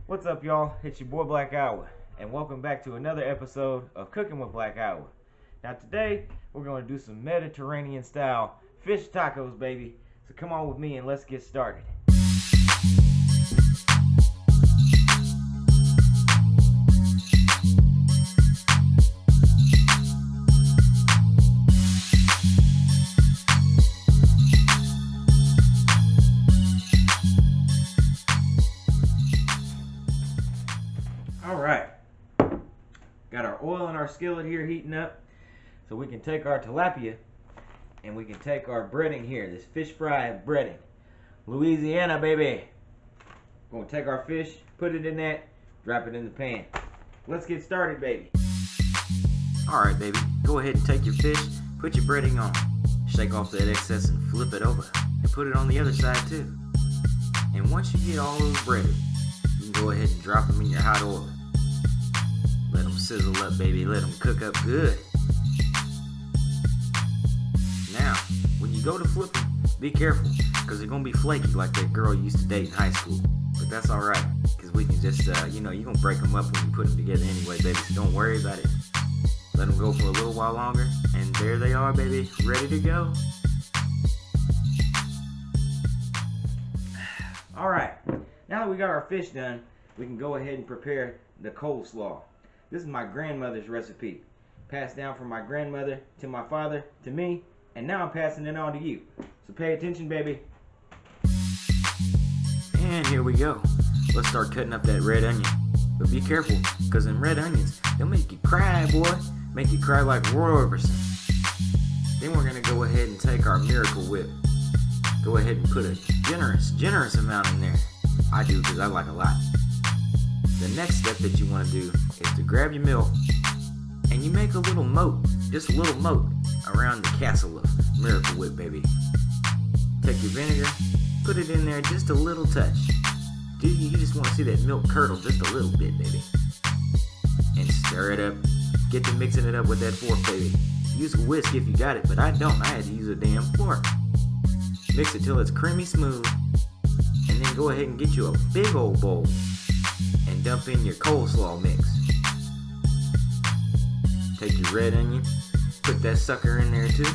What's up, y'all? It's your boy Black Iowa, and welcome back to another episode of Cooking with Black Iowa. Now today, we're going to do some Mediterranean style fish tacos, baby. So come on with me and let's get started. Alright, got our oil in our skillet here heating up, so we can take our tilapia and we can take our breading here, this fish fry breading. Louisiana, baby. We're going to take our fish, put it in that, drop it in the pan. Let's get started, baby. Alright, baby, go ahead and take your fish, put your breading on, shake off that excess and flip it over, and put it on the other side too. And once you get all those breaded, you can go ahead and drop them in your hot oil. Let them sizzle up, baby. Let them cook up good. Now, when you go to flip them, be careful, because they're going to be flaky like that girl you used to date in high school. But that's alright, because we can just, you're going to break them up when you put them together anyway, baby, so don't worry about it. Let them go for a little while longer, and there they are, baby, ready to go. Alright, now that we got our fish done, we can go ahead and prepare the coleslaw. This is my grandmother's recipe, passed down from my grandmother to my father to me, and now I'm passing it on to you. So pay attention, baby. And here we go. Let's start cutting up that red onion. But be careful, because them red onions, they'll make you cry, boy. Make you cry like Roy Orbison. Then we're going to go ahead and take our Miracle Whip. Go ahead and put a generous amount in there. I do, because I like a lot. The next step that you want to do is to grab your milk and you make a little moat, just a little moat around the castle of Miracle Whip, baby. Take your vinegar, put it in there just a little touch. You just want to see that milk curdle just a little bit, baby. And stir it up. Get to mixing it up with that fork, baby. Use a whisk if you got it, but I don't. I had to use a damn fork. Mix it till it's creamy smooth. And then go ahead and get you a big old bowl and dump in your coleslaw mix. Take your red onion, put that sucker in there too.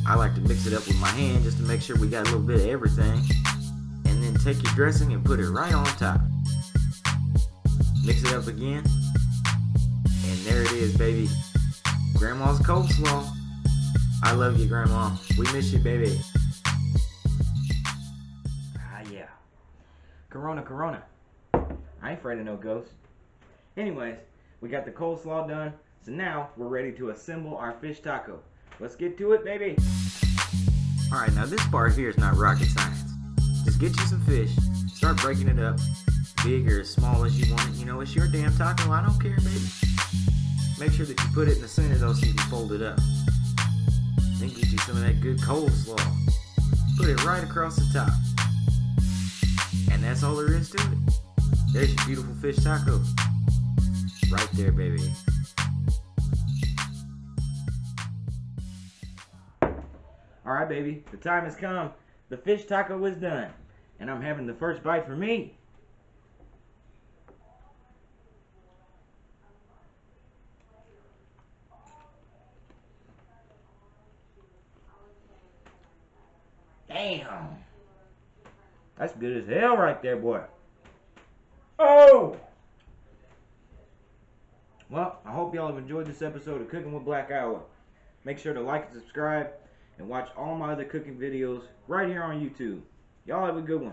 I like to mix it up with my hand just to make sure we got a little bit of everything. And then take your dressing and put it right on top. Mix it up again. And there it is, baby. Grandma's coleslaw. I love you, Grandma. We miss you, baby. Corona, Corona. I ain't afraid of no ghosts. Anyways, we got the coleslaw done, so now we're ready to assemble our fish taco. Let's get to it, baby. Alright, now this part here is not rocket science. Just get you some fish, start breaking it up, big or as small as you want it. You know, it's your damn taco, I don't care, baby. Make sure that you put it in the center though so you can fold it up. Then get you some of that good coleslaw. Put it right across the top. And that's all there is to it. There's your beautiful fish taco. Right there, baby. Alright, baby. The time has come. The fish taco is done. And I'm having the first bite for me. Damn. That's good as hell right there, boy. Oh! Well, I hope y'all have enjoyed this episode of Cooking with Black Iowa. Make sure to like and subscribe and watch all my other cooking videos right here on YouTube. Y'all have a good one.